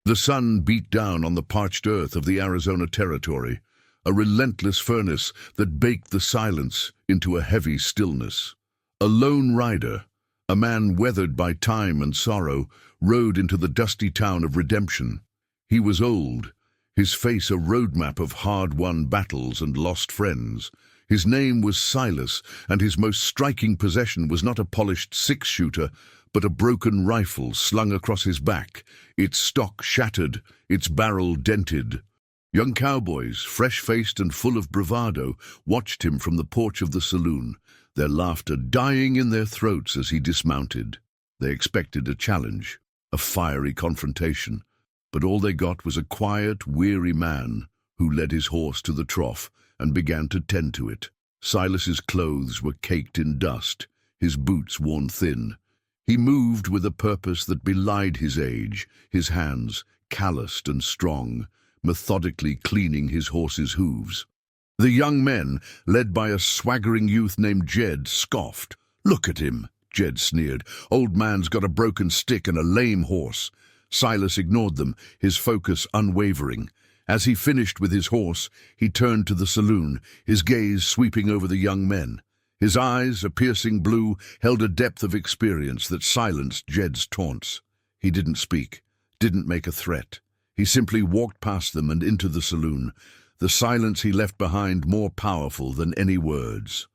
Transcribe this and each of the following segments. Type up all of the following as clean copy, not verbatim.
The sun beat down on the parched earth of the Arizona territory, a relentless furnace that baked the silence into a heavy stillness. A lone rider, a man weathered by time and sorrow, rode into the dusty town of Redemption. He was old, his face a roadmap of hard-won battles and lost friends. His name was Silas, and his most striking possession was not a polished six-shooter, but a broken rifle slung across his back, its stock shattered, its barrel dented. Young cowboys, fresh-faced and full of bravado, watched him from the porch of the saloon, their laughter dying in their throats as he dismounted. They expected a challenge, a fiery confrontation, but all they got was a quiet, weary man who led his horse to the trough and began to tend to it. Silas's clothes were caked in dust, his boots worn thin. He moved with a purpose that belied his age, his hands, calloused and strong, methodically cleaning his horse's hooves. The young men, led by a swaggering youth named Jed, scoffed. "Look at him," Jed sneered. "Old man's got a broken stick and a lame horse." Silas ignored them, his focus unwavering. As he finished with his horse, he turned to the saloon, his gaze sweeping over the young men. His eyes, a piercing blue, held a depth of experience that silenced Jed's taunts. He didn't speak, didn't make a threat. He simply walked past them and into the saloon, the silence he left behind more powerful than any words.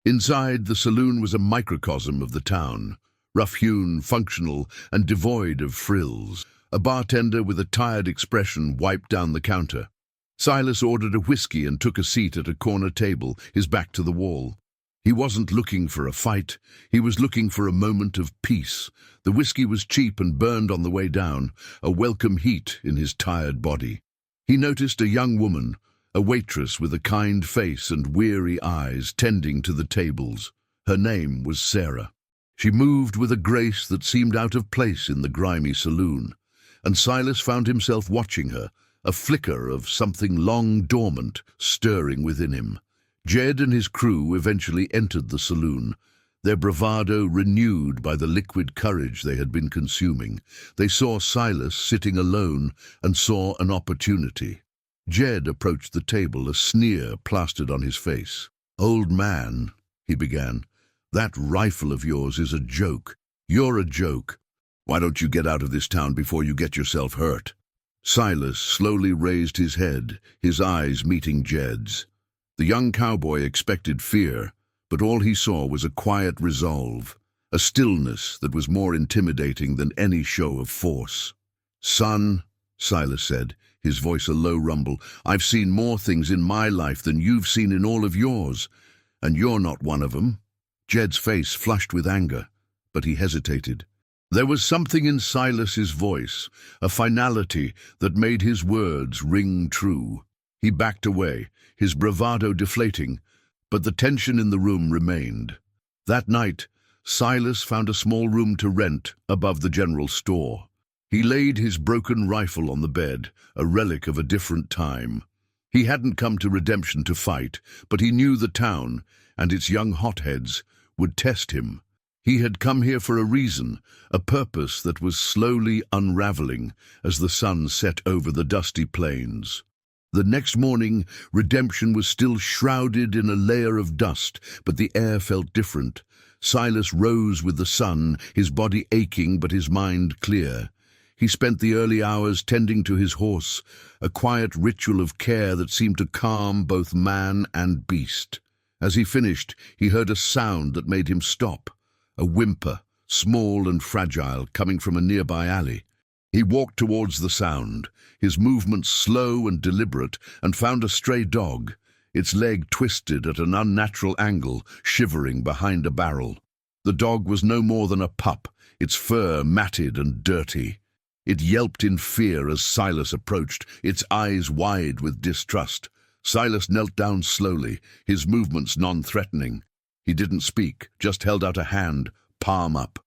Inside, the saloon was a microcosm of the town, rough-hewn, functional, and devoid of frills. A bartender with a tired expression wiped down the counter. Silas ordered a whiskey and took a seat at a corner table, his back to the wall. He wasn't looking for a fight, he was looking for a moment of peace. The whiskey was cheap and burned on the way down, a welcome heat in his tired body. He noticed a young woman, a waitress with a kind face and weary eyes, tending to the tables. Her name was Sarah. She moved with a grace that seemed out of place in the grimy saloon, and Silas found himself watching her, a flicker of something long dormant stirring within him. Jed and his crew eventually entered the saloon, their bravado renewed by the liquid courage they had been consuming. They saw Silas sitting alone and saw an opportunity. Jed approached the table, a sneer plastered on his face. "Old man," he began, "that rifle of yours is a joke. You're a joke. Why don't you get out of this town before you get yourself hurt?" Silas slowly raised his head, his eyes meeting Jed's. The young cowboy expected fear, but all he saw was a quiet resolve, a stillness that was more intimidating than any show of force. "Son," Silas said, his voice a low rumble, "I've seen more things in my life than you've seen in all of yours, and you're not one of them." Jed's face flushed with anger, but he hesitated. There was something in Silas's voice, a finality that made his words ring true. He backed away, his bravado deflating, but the tension in the room remained. That night, Silas found a small room to rent above the general store. He laid his broken rifle on the bed, a relic of a different time. He hadn't come to Redemption to fight, but he knew the town, and its young hotheads, would test him. He had come here for a reason, a purpose that was slowly unraveling as the sun set over the dusty plains. The next morning, Redemption was still shrouded in a layer of dust, but the air felt different. Silas rose with the sun, his body aching but his mind clear. He spent the early hours tending to his horse, a quiet ritual of care that seemed to calm both man and beast. As he finished, he heard a sound that made him stop, a whimper, small and fragile, coming from a nearby alley. He walked towards the sound, his movements slow and deliberate, and found a stray dog, its leg twisted at an unnatural angle, shivering behind a barrel. The dog was no more than a pup, its fur matted and dirty. It yelped in fear as Silas approached, its eyes wide with distrust. Silas knelt down slowly, his movements non-threatening. He didn't speak, just held out a hand, palm up.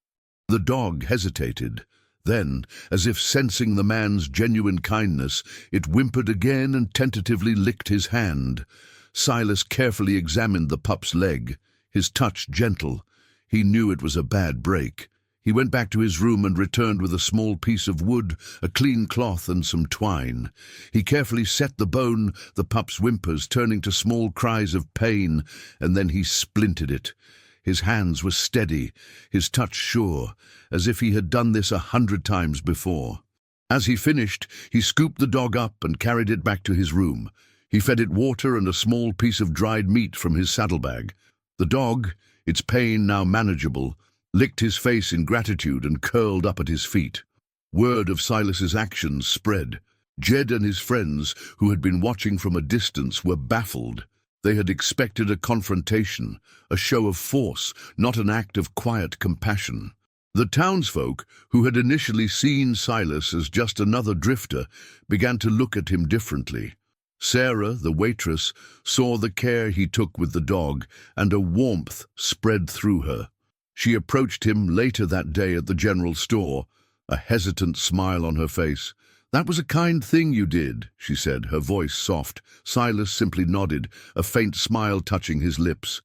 The dog hesitated. Then, as if sensing the man's genuine kindness, it whimpered again and tentatively licked his hand. Silas carefully examined the pup's leg, his touch gentle. He knew it was a bad break. He went back to his room and returned with a small piece of wood, a clean cloth and some twine. He carefully set the bone, the pup's whimpers turning to small cries of pain, and then he splintered it. His hands were steady, his touch sure, as if he had done this 100 times before. As he finished, he scooped the dog up and carried it back to his room. He fed it water and a small piece of dried meat from his saddlebag. The dog, its pain now manageable, licked his face in gratitude and curled up at his feet. Word of Silas's actions spread. Jed and his friends, who had been watching from a distance, were baffled. They had expected a confrontation, a show of force, not an act of quiet compassion. The townsfolk, who had initially seen Silas as just another drifter, began to look at him differently. Sarah, the waitress, saw the care he took with the dog, and a warmth spread through her. She approached him later that day at the general store, a hesitant smile on her face. "That was a kind thing you did," she said, her voice soft. Silas simply nodded, a faint smile touching his lips.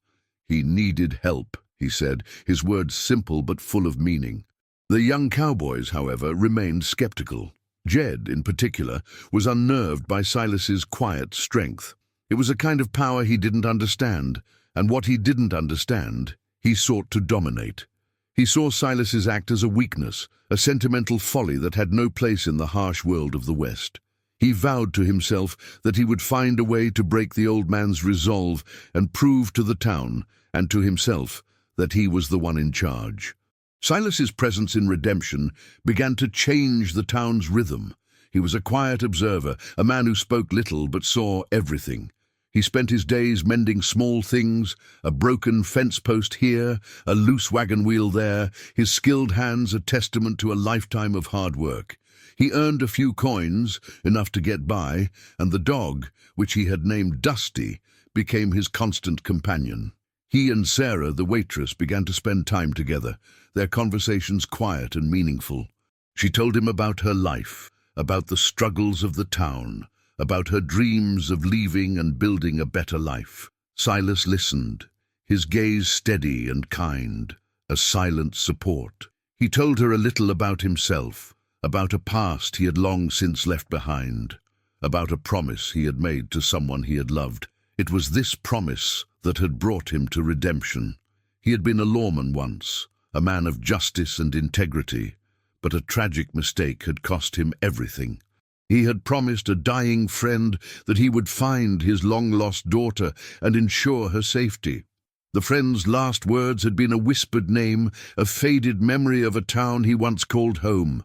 "He needed help," he said, his words simple but full of meaning. The young Cowboys, however, remained skeptical. Jed, in particular, was unnerved by Silas's quiet strength. It was a kind of power he didn't understand, and what he didn't understand, he sought to dominate. He saw Silas's act as a weakness, a sentimental folly that had no place in the harsh world of the West. He vowed to himself that he would find a way to break the old man's resolve and prove to the town, and to himself, that he was the one in charge. Silas's presence in Redemption began to change the town's rhythm. He was a quiet observer, a man who spoke little but saw everything. He spent his days mending small things, a broken fence post here, a loose wagon wheel there, his skilled hands a testament to a lifetime of hard work. He earned a few coins, enough to get by, and the dog, which he had named Dusty, became his constant companion. He and Sarah, the waitress, began to spend time together, their conversations quiet and meaningful. She told him about her life, about the struggles of the town, about her dreams of leaving and building a better life. Silas listened, his gaze steady and kind, a silent support. He told her a little about himself, about a past he had long since left behind, about a promise he had made to someone he had loved. It was this promise that had brought him to redemption. He had been a lawman once, a man of justice and integrity, but a tragic mistake had cost him everything. He had promised a dying friend that he would find his long-lost daughter and ensure her safety. The friend's last words had been a whispered name, a faded memory of a town he once called home.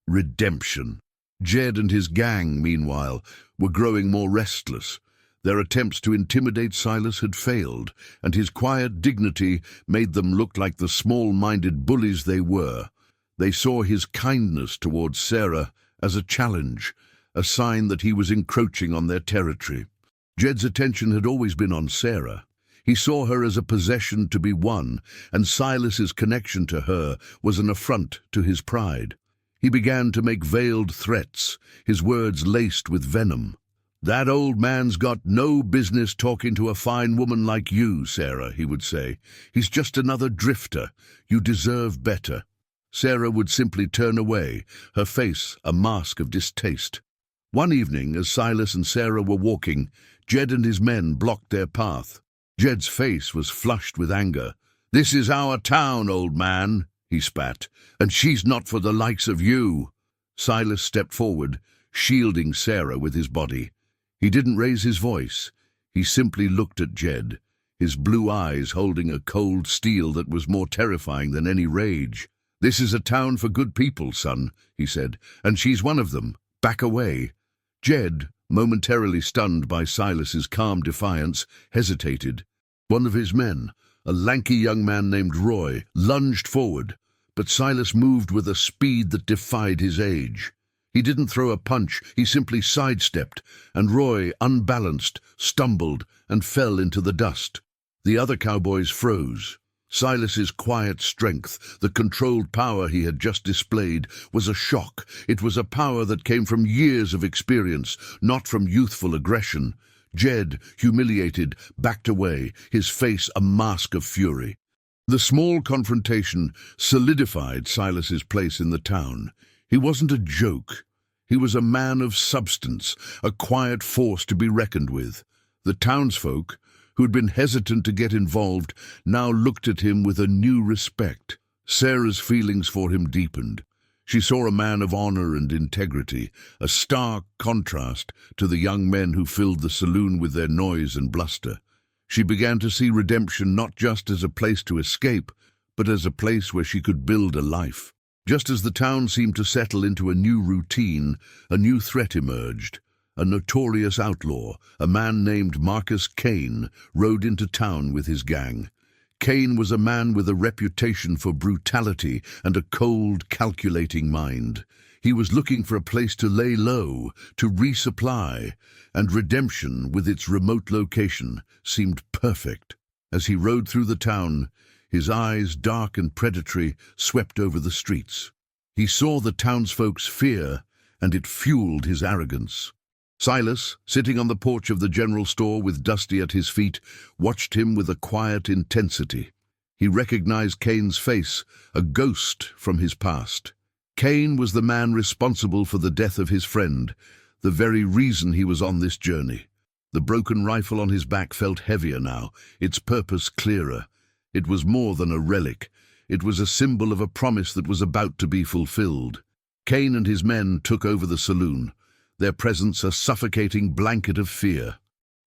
Redemption. Jed and his gang, meanwhile, were growing more restless. Their attempts to intimidate Silas had failed, and his quiet dignity made them look like the small-minded bullies they were. They saw his kindness towards Sarah as a challenge, a sign that he was encroaching on their territory. Jed's attention had always been on Sarah. He saw her as a possession to be won, and Silas's connection to her was an affront to his pride. He began to make veiled threats, his words laced with venom. "That old man's got no business talking to a fine woman like you, Sarah," he would say. "He's just another drifter. You deserve better." Sarah would simply turn away, her face a mask of distaste. One evening, as Silas and Sarah were walking, Jed and his men blocked their path. Jed's face was flushed with anger. "This is our town, old man," he spat, "and she's not for the likes of you." Silas stepped forward, shielding Sarah with his body. He didn't raise his voice. He simply looked at Jed, his blue eyes holding a cold steel that was more terrifying than any rage. "This is a town for good people, son," he said, "and she's one of them. Back away." Jed, momentarily stunned by Silas's calm defiance, hesitated. One of his men, a lanky young man named Roy, lunged forward, but Silas moved with a speed that defied his age. He didn't throw a punch, he simply sidestepped, and Roy, unbalanced, stumbled and fell into the dust. The other cowboys froze. Silas's quiet strength, the controlled power he had just displayed, was a shock. It was a power that came from years of experience, not from youthful aggression. Jed, humiliated, backed away, his face a mask of fury. The small confrontation solidified Silas's place in the town. He wasn't a joke. He was a man of substance, a quiet force to be reckoned with. The townsfolk, who'd been hesitant to get involved, now looked at him with a new respect. Sarah's feelings for him deepened. She saw a man of honor and integrity, a stark contrast to the young men who filled the saloon with their noise and bluster. She began to see redemption not just as a place to escape, but as a place where she could build a life. Just as the town seemed to settle into a new routine, a new threat emerged. A notorious outlaw, a man named Marcus Kane, rode into town with his gang. Kane was a man with a reputation for brutality and a cold, calculating mind. He was looking for a place to lay low, to resupply, and redemption, with its remote location, seemed perfect. As he rode through the town, his eyes, dark and predatory, swept over the streets. He saw the townsfolk's fear, and it fueled his arrogance. Silas, sitting on the porch of the general store with Dusty at his feet, watched him with a quiet intensity. He recognized Kane's face, a ghost from his past. Kane was the man responsible for the death of his friend, the very reason he was on this journey. The broken rifle on his back felt heavier now, its purpose clearer. It was more than a relic. It was a symbol of a promise that was about to be fulfilled. Kane and his men took over the saloon, their presence a suffocating blanket of fear.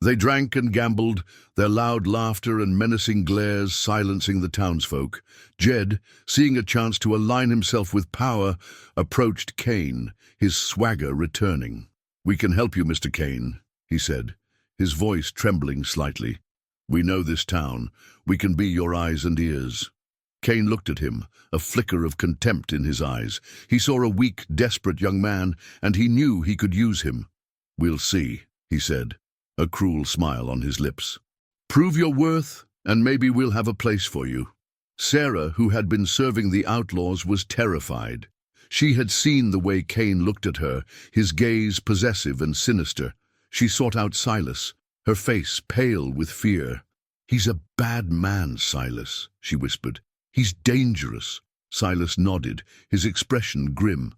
They drank and gambled, their loud laughter and menacing glares silencing the townsfolk. Jed, seeing a chance to align himself with power, approached Kane, his swagger returning. "We can help you, Mr. Kane," he said, his voice trembling slightly. "We know this town. We can be your eyes and ears." Kane looked at him, a flicker of contempt in his eyes. He saw a weak, desperate young man, and he knew he could use him. "We'll see," he said, a cruel smile on his lips. "Prove your worth, and maybe we'll have a place for you." Sarah, who had been serving the outlaws, was terrified. She had seen the way Kane looked at her, his gaze possessive and sinister. She sought out Silas, her face pale with fear. "He's a bad man, Silas," she whispered. "He's dangerous." Silas nodded, his expression grim.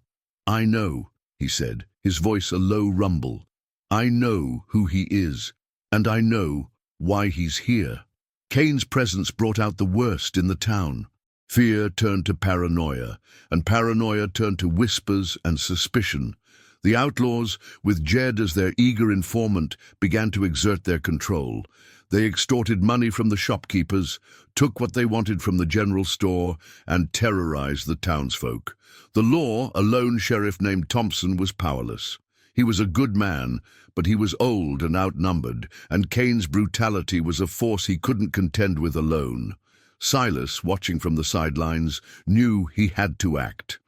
"I know," he said, his voice a low rumble. "I know who he is, and I know why he's here." Kane's presence brought out the worst in the town. Fear turned to paranoia, and paranoia turned to whispers and suspicion. The outlaws, with Jed as their eager informant, began to exert their control. They extorted money from the shopkeepers, took what they wanted from the general store, and terrorized the townsfolk. The law, a lone sheriff named Thompson, was powerless. He was a good man, but he was old and outnumbered, and Kane's brutality was a force he couldn't contend with alone. Silas, watching from the sidelines, knew he had to act.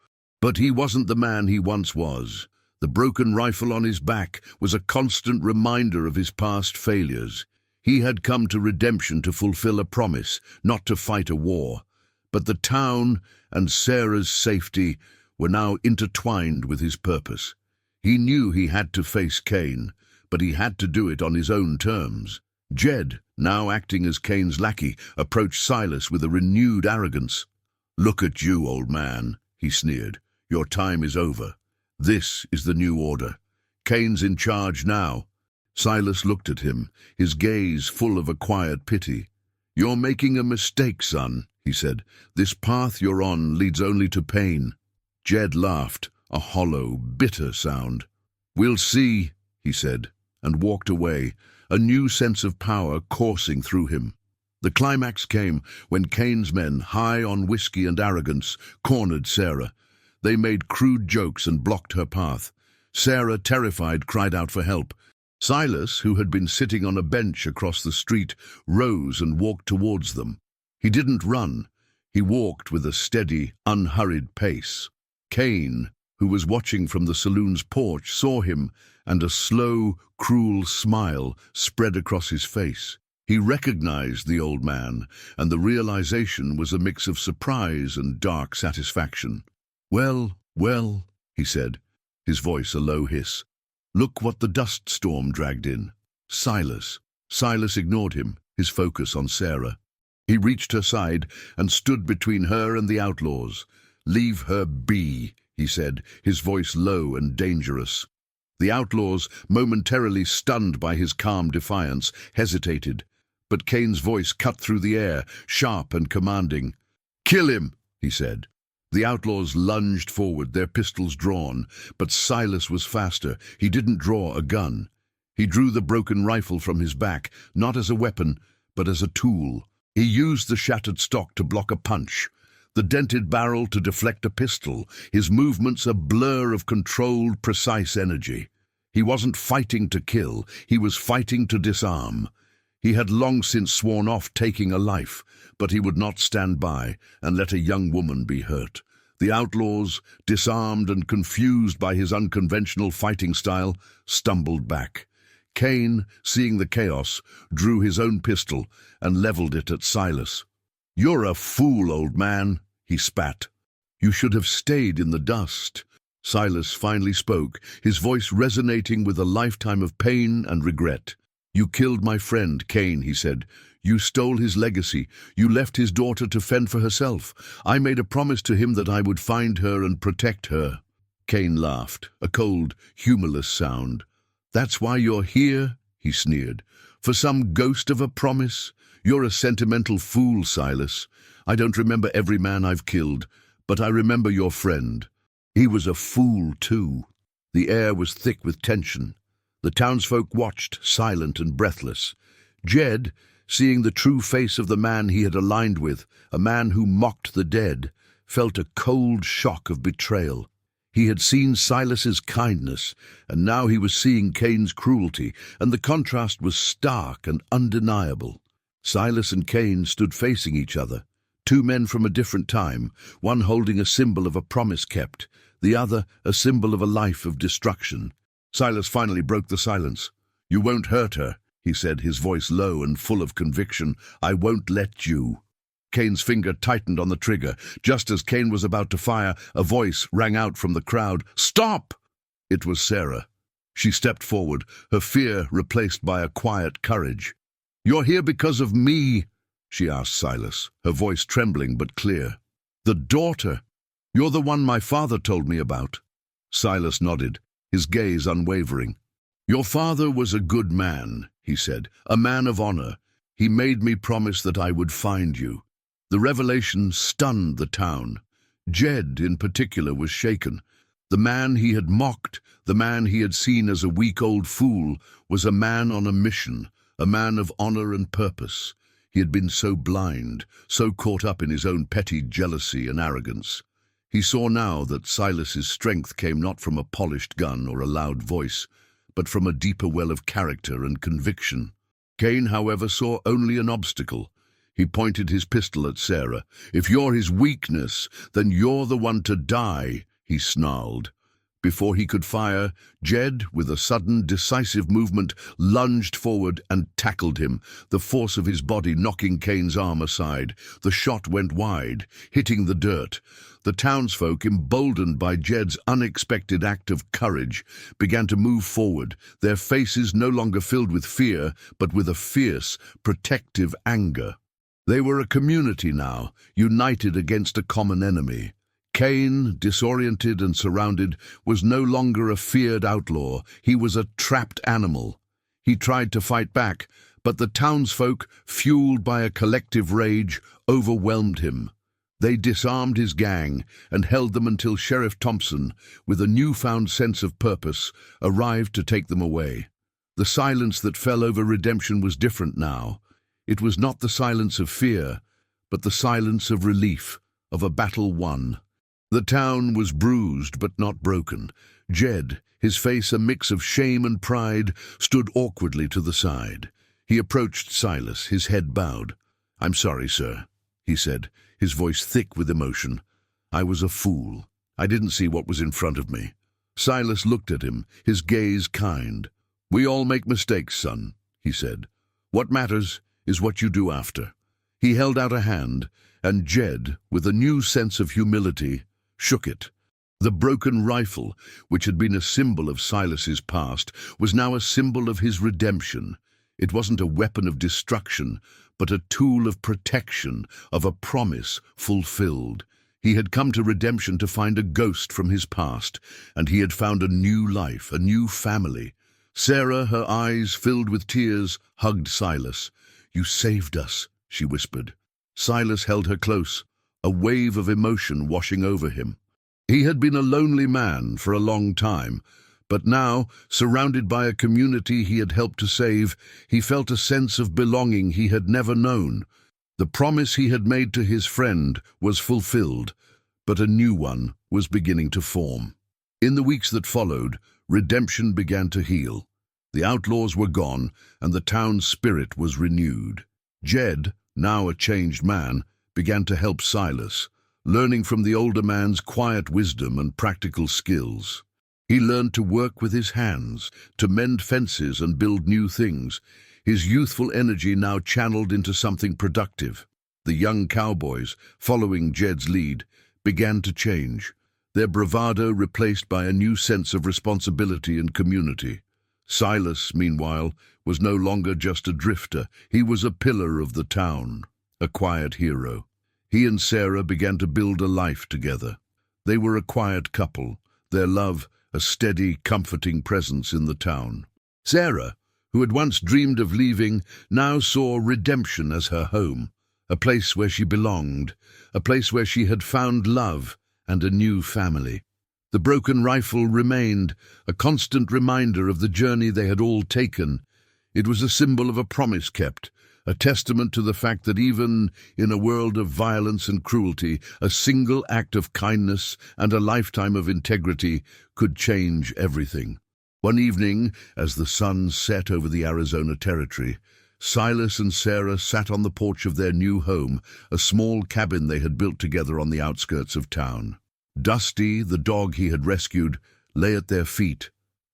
But he wasn't the man he once was. The broken rifle on his back was a constant reminder of his past failures. He had come to redemption to fulfill a promise, not to fight a war. But the town and Sarah's safety were now intertwined with his purpose. He knew he had to face Kane, but he had to do it on his own terms. Jed, now acting as Kane's lackey, approached Silas with a renewed arrogance. "Look at you, old man," he sneered. "Your time is over. This is the new order. Kane's in charge now." Silas looked at him, his gaze full of a quiet pity. "You're making a mistake, son," he said. "This path you're on leads only to pain." Jed laughed, a hollow, bitter sound. "We'll see," he said, and walked away, a new sense of power coursing through him. The climax came when Kane's men, high on whiskey and arrogance, cornered Sarah. They made crude jokes and blocked her path. Sarah, terrified, cried out for help. Silas, who had been sitting on a bench across the street, rose and walked towards them. He didn't run. He walked with a steady, unhurried pace. Kane, who was watching from the saloon's porch, saw him, and a slow, cruel smile spread across his face. He recognized the old man, and the realization was a mix of surprise and dark satisfaction. "Well, well," he said, his voice a low hiss. "Look what the dust storm dragged in." Silas. Silas ignored him, his focus on Sarah. He reached her side and stood between her and the outlaws. "Leave her be," he said, his voice low and dangerous. The outlaws, momentarily stunned by his calm defiance, hesitated. But Kane's voice cut through the air, sharp and commanding. "Kill him," he said. The outlaws lunged forward, their pistols drawn, but Silas was faster. He didn't draw a gun. He drew the broken rifle from his back, not as a weapon, but as a tool. He used the shattered stock to block a punch, the dented barrel to deflect a pistol, his movements a blur of controlled, precise energy. He wasn't fighting to kill, he was fighting to disarm. He had long since sworn off taking a life, but he would not stand by and let a young woman be hurt. The outlaws, disarmed and confused by his unconventional fighting style, stumbled back. Kane, seeing the chaos, drew his own pistol and leveled it at Silas. "You're a fool, old man," he spat. "You should have stayed in the dust." Silas finally spoke, his voice resonating with a lifetime of pain and regret. "You killed my friend, Kane," he said. "You stole his legacy. You left his daughter to fend for herself. I made a promise to him that I would find her and protect her." Kane laughed, a cold, humorless sound. "That's why you're here?" he sneered. "For some ghost of a promise? You're a sentimental fool, Silas. I don't remember every man I've killed, but I remember your friend. He was a fool, too." The air was thick with tension. The townsfolk watched, silent and breathless. Jed, seeing the true face of the man he had aligned with, a man who mocked the dead, felt a cold shock of betrayal. He had seen Silas's kindness, and now he was seeing Kane's cruelty, and the contrast was stark and undeniable. Silas and Kane stood facing each other, two men from a different time, one holding a symbol of a promise kept, the other a symbol of a life of destruction. Silas finally broke the silence. "You won't hurt her," he said, his voice low and full of conviction. "I won't let you." Kane's finger tightened on the trigger. Just as Kane was about to fire, a voice rang out from the crowd. "Stop!" It was Sarah. She stepped forward, her fear replaced by a quiet courage. "You're here because of me?" she asked Silas, her voice trembling but clear. "The daughter. You're the one my father told me about." Silas nodded, his gaze unwavering. "Your father was a good man," he said, "a man of honor. He made me promise that I would find you." The revelation stunned the town. Jed, in particular, was shaken. The man he had mocked, the man he had seen as a weak old fool, was a man on a mission, a man of honor and purpose. He had been so blind, so caught up in his own petty jealousy and arrogance. He saw now that Silas's strength came not from a polished gun or a loud voice, but from a deeper well of character and conviction. Kane, however, saw only an obstacle. He pointed his pistol at Sarah. "If you're his weakness, then you're the one to die," he snarled. Before he could fire, Jed, with a sudden, decisive movement, lunged forward and tackled him, the force of his body knocking Kane's arm aside. The shot went wide, hitting the dirt. The townsfolk, emboldened by Jed's unexpected act of courage, began to move forward, their faces no longer filled with fear, but with a fierce, protective anger. They were a community now, united against a common enemy. Kane, disoriented and surrounded, was no longer a feared outlaw. He was a trapped animal. He tried to fight back, but the townsfolk, fueled by a collective rage, overwhelmed him. They disarmed his gang and held them until Sheriff Thompson, with a newfound sense of purpose, arrived to take them away. The silence that fell over redemption was different now. It was not the silence of fear, but the silence of relief, of a battle won. The town was bruised but not broken. Jed, his face a mix of shame and pride, stood awkwardly to the side. He approached Silas, his head bowed. "I'm sorry, sir," he said, his voice thick with emotion. "I was a fool. I didn't see what was in front of me." Silas looked at him, his gaze kind. "We all make mistakes, son," he said. "What matters is what you do after." He held out a hand, and Jed, with a new sense of humility, shook it. The broken rifle, which had been a symbol of Silas's past, was now a symbol of his redemption. It wasn't a weapon of destruction, but a tool of protection, of a promise fulfilled. He had come to redemption to find a ghost from his past, and he had found a new life, a new family. Sarah, her eyes filled with tears, hugged Silas. "You saved us," she whispered. Silas held her close, a wave of emotion washing over him. He had been a lonely man for a long time, but now, surrounded by a community he had helped to save, he felt a sense of belonging he had never known. The promise he had made to his friend was fulfilled, but a new one was beginning to form. In the weeks that followed, redemption began to heal. The outlaws were gone, and the town's spirit was renewed. Jed, now a changed man, began to help Silas, learning from the older man's quiet wisdom and practical skills. He learned to work with his hands, to mend fences and build new things, his youthful energy now channeled into something productive. The young cowboys, following Jed's lead, began to change, their bravado replaced by a new sense of responsibility and community. Silas, meanwhile, was no longer just a drifter. He was a pillar of the town, a quiet hero. He and Sarah began to build a life together. They were a quiet couple, their love a steady, comforting presence in the town. Sarah, who had once dreamed of leaving, now saw redemption as her home, a place where she belonged, a place where she had found love and a new family. The broken rifle remained, a constant reminder of the journey they had all taken. It was a symbol of a promise kept, a testament to the fact that even in a world of violence and cruelty, a single act of kindness and a lifetime of integrity could change everything. One evening, as the sun set over the Arizona territory, Silas and Sarah sat on the porch of their new home, a small cabin they had built together on the outskirts of town. Dusty, the dog he had rescued, lay at their feet,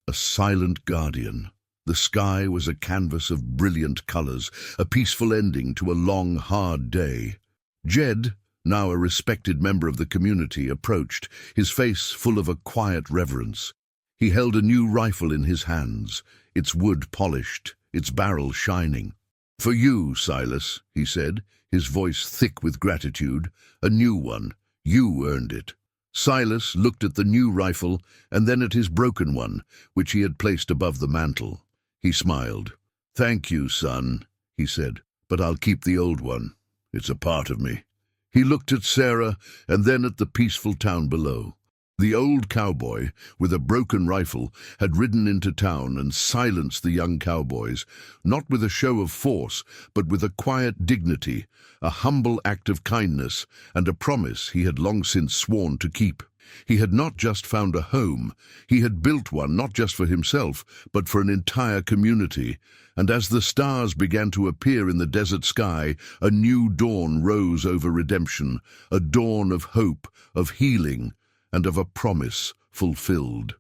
a silent guardian. The sky was a canvas of brilliant colors, a peaceful ending to a long, hard day. Jed, now a respected member of the community, approached, his face full of a quiet reverence. He held a new rifle in his hands, its wood polished, its barrel shining. "For you, Silas," he said, his voice thick with gratitude, "a new one. You earned it." Silas looked at the new rifle and then at his broken one, which he had placed above the mantel. He smiled. "Thank you, son," he said, "but I'll keep the old one. It's a part of me." He looked at Sarah and then at the peaceful town below. The old cowboy, with a broken rifle, had ridden into town and silenced the young cowboys, not with a show of force, but with a quiet dignity, a humble act of kindness, and a promise he had long since sworn to keep. He had not just found a home, he had built one not just for himself, but for an entire community. And as the stars began to appear in the desert sky, a new dawn rose over redemption, a dawn of hope, of healing, and of a promise fulfilled.